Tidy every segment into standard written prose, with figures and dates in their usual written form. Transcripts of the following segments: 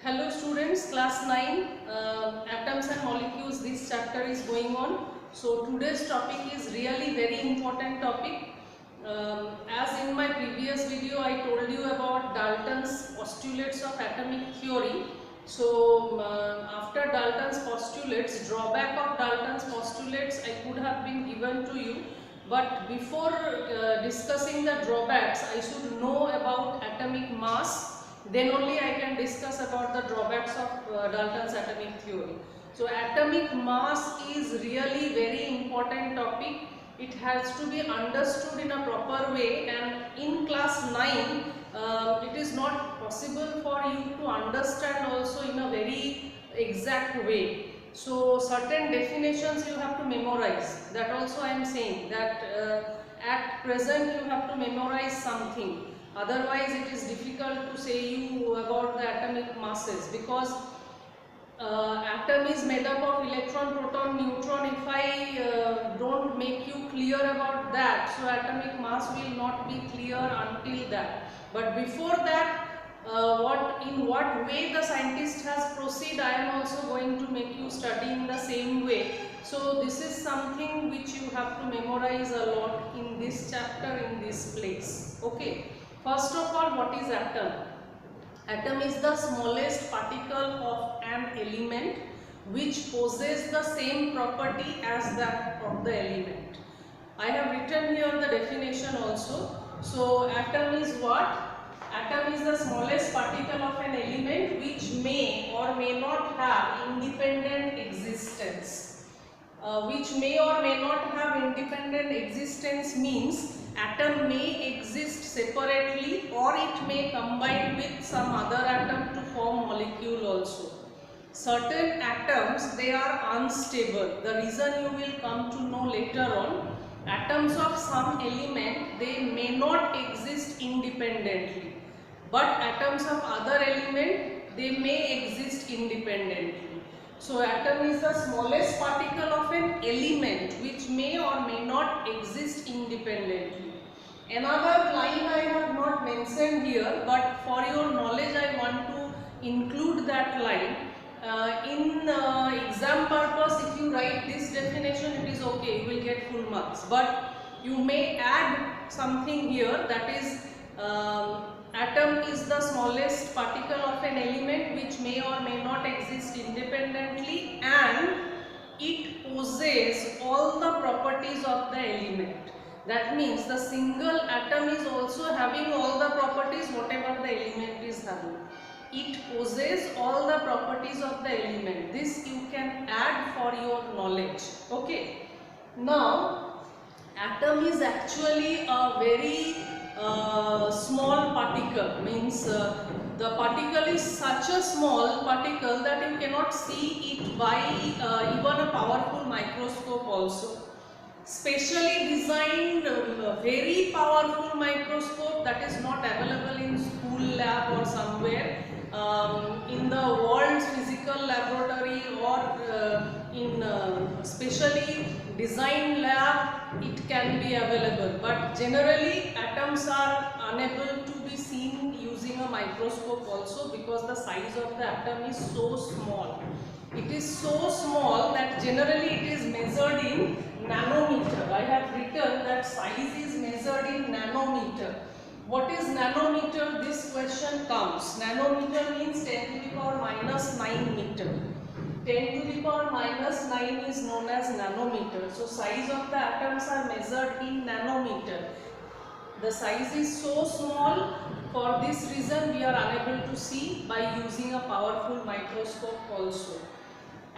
Hello students, class 9, atoms and molecules, this chapter is going on. So today's topic is really very important topic. As in my previous video I told you about Dalton's postulates of atomic theory. So after Dalton's postulates, drawback of Dalton's postulates I could have been given to you. But before discussing the drawbacks, I should know about atomic mass, then only I can discuss about the drawbacks of Dalton's atomic theory. So atomic mass is really very important topic. It has to be understood in a proper way, and in class 9 it is not possible for you to understand also in a very exact way. So certain definitions you have to memorize. That also I am saying that at present you have to memorize something. Otherwise it is difficult to say you about the atomic masses, because atom is made up of electron, proton, neutron. If I don't make you clear about that, so atomic mass will not be clear until that. But before that, in what way the scientist has proceeded, I am also going to make you study in the same way. So this is something which you have to memorize a lot in this chapter, in this place. Okay. First of all, what is atom? Atom is the smallest particle of an element which possesses the same property as that of the element. I have written here the definition also. So atom is what? Atom is the smallest particle of an element which may or may not have independent existence. Which may or may not have independent existence means atom may exist separately, or it may combine with some other atom to form molecule also. Certain atoms, they are unstable. The reason you will come to know later on. Atoms of some element, they may not exist independently, but atoms of other element, they may exist independently. So atom is the smallest particle of an element which may or may not exist independently. Another line I have not mentioned here, but for your knowledge I want to include that line. In exam purpose, if you write this definition, it is okay, you will get full marks. But you may add something here, that is atom is the smallest particle of an element which may or may not exist independently, and it possesses all the properties of the element. That means the single atom is also having all the properties whatever the element is having. It possesses all the properties of the element. This you can add for your knowledge. Okay. Now, atom is actually a very small particle, means the particle is such a small particle that you cannot see it by even a powerful microscope also. Specially designed very powerful microscope that is not available in school lab or somewhere, in the world's physical laboratory, or in specially designed lab it can be available, but generally atoms are unable to be seen using a microscope also, because the size of the atom is so small. It is so small that generally it is measured in nanometer. I have written that size is measured in nanometer. What is nanometer? This question comes. Nanometer means 10 to the power minus 9 meter. 10 to the power minus 9 is known as nanometer. So size of the atoms are measured in nanometer. The size is so small, for this reason we are unable to see by using a powerful microscope also.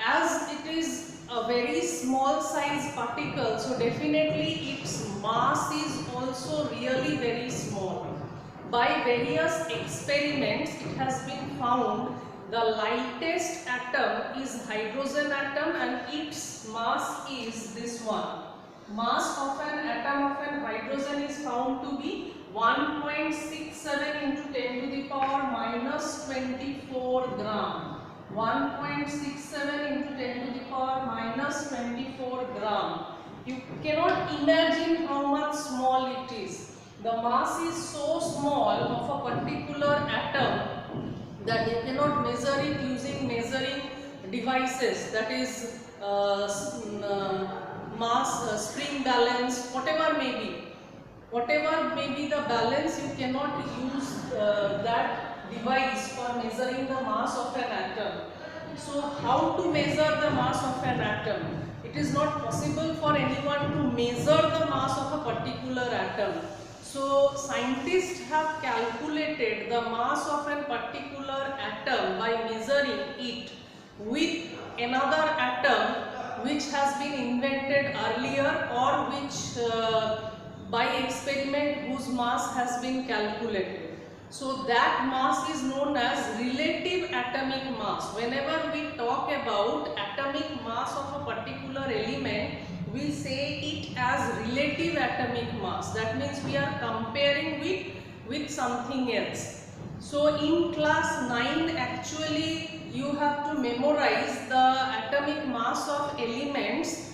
As it is a very small size particle, so definitely its mass is also really very small. By various experiments it has been found the lightest atom is hydrogen atom, and its mass is this one. Mass of an atom of an hydrogen is found to be 1.67 into 10 to the power minus 24 gram. 1.67 into 10 to the power minus 24 gram. You cannot imagine how much small it is. The mass is so small of a particular atom that you cannot measure it using measuring devices, that is mass, spring balance, whatever may be the balance, you cannot use that device for measuring the mass of an atom. So how to measure the mass of an atom? It is not possible for anyone to measure the mass of a particular atom. So scientists have calculated the mass of a particular atom by measuring it with another atom which has been invented earlier, or which by experiment whose mass has been calculated. So that mass is known as relative atomic mass. Whenever we talk about atomic mass of a particular element, we say it as relative atomic mass. That means we are comparing with something else. So in class 9 actually you have to memorize the atomic mass of elements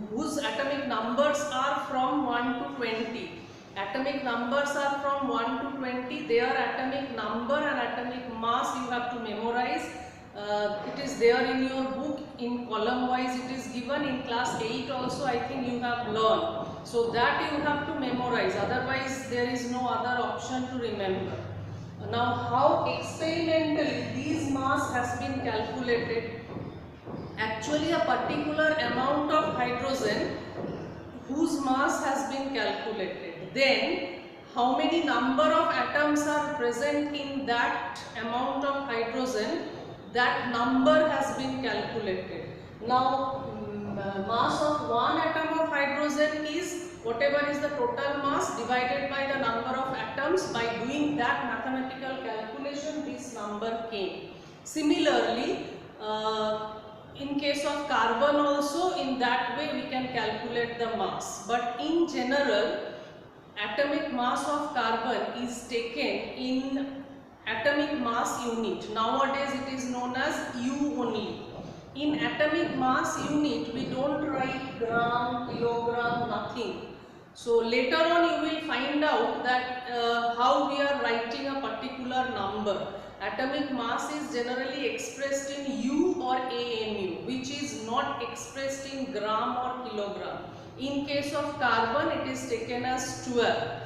whose atomic numbers are from 1 to 20. Atomic numbers are from 1 to 20. Their atomic number and atomic mass you have to memorize. It is there in your book, in column wise it is given. In class 8 also I think you have learned. So that you have to memorize, otherwise there is no other option to remember. Now how experimentally these mass has been calculated? Actually a particular amount of hydrogen whose mass has been calculated. Then how many number of atoms are present in that amount of hydrogen, that number has been calculated. Now mass of one atom of hydrogen is whatever is the total mass divided by the number of atoms. By doing that mathematical calculation, this number came. Similarly, in case of carbon also, in that way we can calculate the mass. But in general, atomic mass of carbon is taken in atomic mass unit. Nowadays it is known as U only. In atomic mass unit we don't write gram, kilogram, nothing. So later on you will find out that how we are writing a particular number. Atomic mass is generally expressed in U or AMU, which is not expressed in gram or kilogram. In case of carbon it is taken as 12.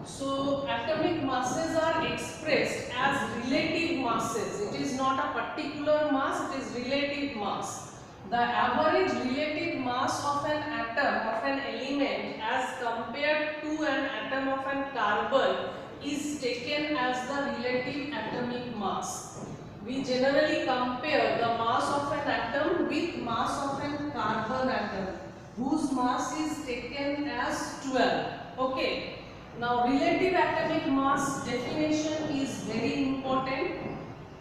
So atomic masses are expressed as relative masses. It is not a particular mass, it is relative mass. The average relative mass of an atom, of an element, as compared to an atom of an carbon is taken as the relative atomic mass. We generally compare the mass of an atom with mass of an carbon atom, whose mass is taken as 12. Okay. Now relative atomic mass definition is very important.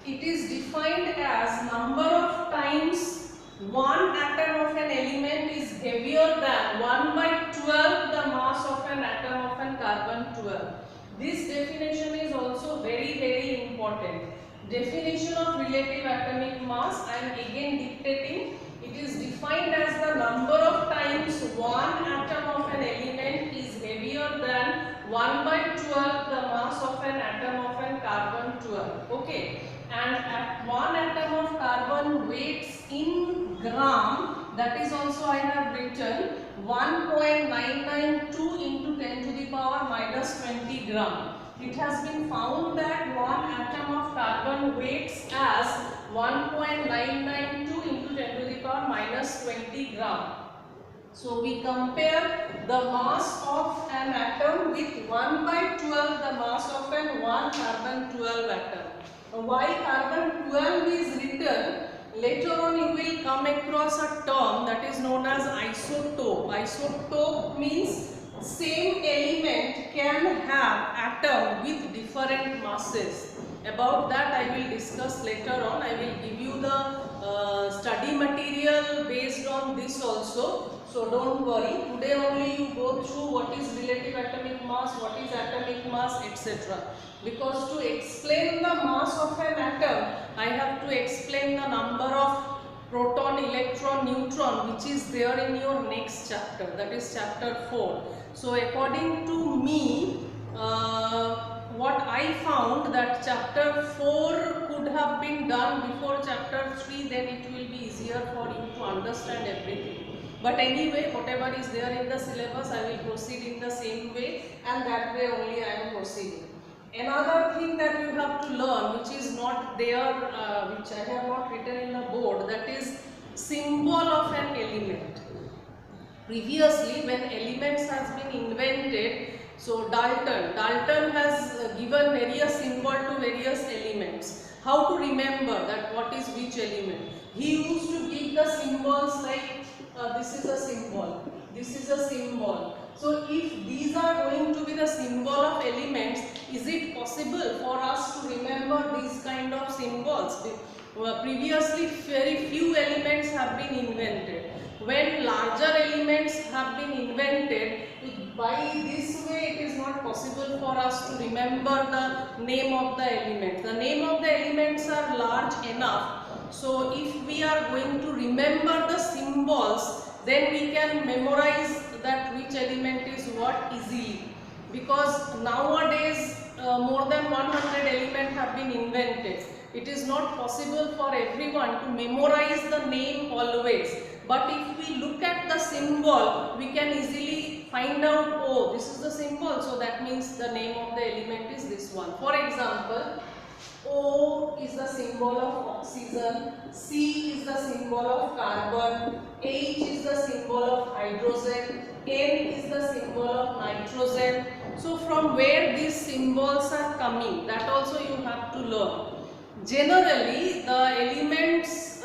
It is defined as number of times one atom of an element is heavier than 1 by 12 the mass of an atom of an carbon 12. This definition is also very important. Definition of relative atomic mass, I am again dictating. It is defined as the number of times one atom of an element is heavier than 1 by 12 the mass of an atom of an carbon 12. Okay. And at one atom of carbon weights in gram, that is also I have written 1.992 into 10 to the power minus 20 gram. It has been found that one atom of carbon weights as 1.992 into 10 to the power minus 20 gram. So we compare the mass of an atom with 1 by 12 the mass of an 1 carbon 12 atom. Why carbon 12 is written, later on you will come across a term that is known as isotope. Isotope means same element can have atom with different masses. About that I will discuss later on. I will give you the study material based on this also. So don't worry, today only you go through what is relative atomic mass, what is atomic mass, etc. Because to explain the mass of an atom, I have to explain the number of proton, electron, neutron, which is there in your next chapter, that is chapter 4. So according to me, what I found that chapter 4 could have been done before chapter 3, then it will be easier for you to understand everything. But anyway, whatever is there in the syllabus, I will proceed in the same way, and that way only I am proceeding. Another thing that you have to learn, which is not there, which I have not written in the board, that is symbol of an element. Previously, when elements has been invented, so Dalton has given various symbol to various elements. How to remember that what is which element? He used to give the symbols like this is a symbol, this is a symbol. So if these are going to be the symbol of elements, is it possible for us to remember these kind of symbols? Previously, very few elements have been invented. When larger elements have been invented, by this way it is not possible for us to remember the name of the elements. The name of the elements are large enough. So if we are going to remember the symbols, then we can memorize that which element is what easily. Because nowadays more than 100 elements have been invented. It is not possible for everyone to memorize the name always. But if we look at the symbol, we can easily find out, oh, this is the symbol, so that means the name of the element is this one. For example, O is the symbol of oxygen, C is the symbol of carbon, H is the symbol of hydrogen, N is the symbol of nitrogen. So from where these symbols are coming, that also you have to learn. Generally, the elements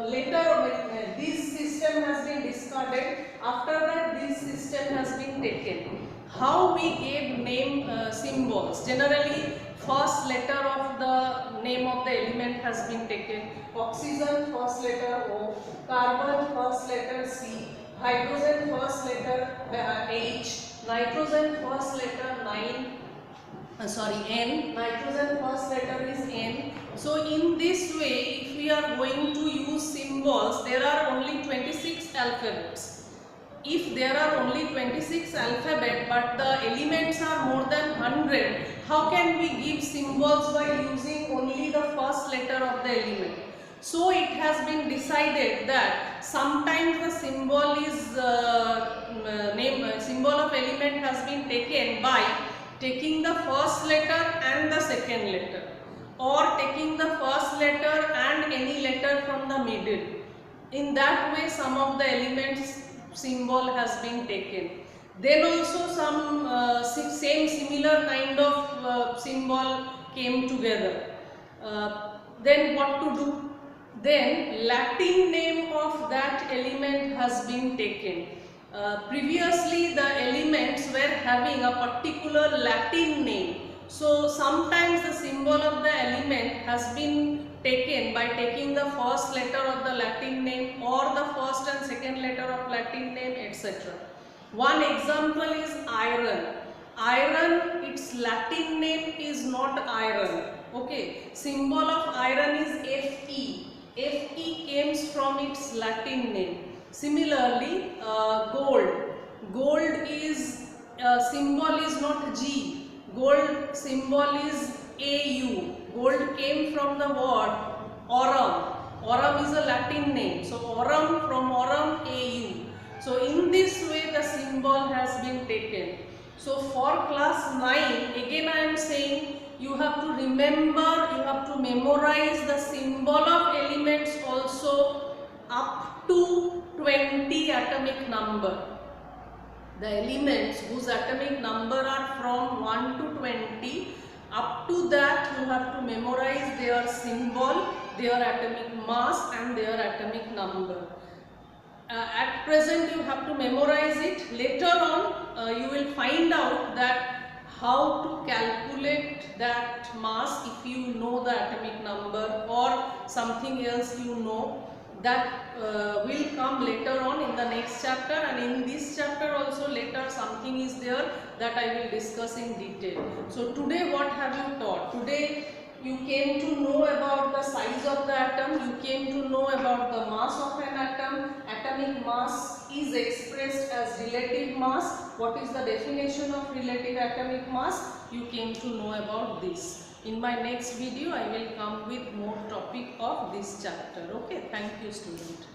later this system has been discarded. After that, this system has been taken. How we gave name symbols? Generally, first letter of the name of the element has been taken. Oxygen, first letter O. Carbon, first letter C. Hydrogen, first letter H. Nitrogen, first letter N. Nitrogen first letter is N. So in this way, if we are going to use symbols, there are only 26 alphabets. If there are only 26 alphabet but the elements are more than 100, how can we give symbols by using only the first letter of the element? So it has been decided that sometimes the symbol is symbol of element has been taken by taking the first letter and the second letter, or taking the first letter and any letter from the middle. In that way, some of the elements symbol has been taken. Then also some similar kind of symbol came together. Then what to do? Then Latin name of that element has been taken. Previously the elements were having a particular Latin name. So sometimes the symbol of the element has been taken by taking the first letter of the Latin name or the first and second letter of Latin name, etc. One example is iron. Iron, its Latin name is not iron. Okay, symbol of iron is Fe. Fe comes from its Latin name. Similarly, gold. Gold is symbol is not G. Gold symbol is Au. Gold came from the word aurum. Aurum is a Latin name. So aurum, from aurum, Au. So in this way the symbol has been taken. So for class 9, again I am saying you have to remember, you have to memorize the symbol of elements also up to 20 atomic number. The elements whose atomic number are from 1 to 20, up to that you have to memorize their symbol, their atomic mass and their atomic number. At present you have to memorize it. Later on you will find out that how to calculate that mass if you know the atomic number or something else you know. That will come later on in the next chapter, and in this chapter also later something is there that I will discuss in detail. So today what have you taught? Today you came to know about the size of the atom, you came to know about the mass of an atom. Atomic mass is expressed as relative mass. What is the definition of relative atomic mass? You came to know about this. In my next video, I will come with more topic of this chapter. Okay, thank you student.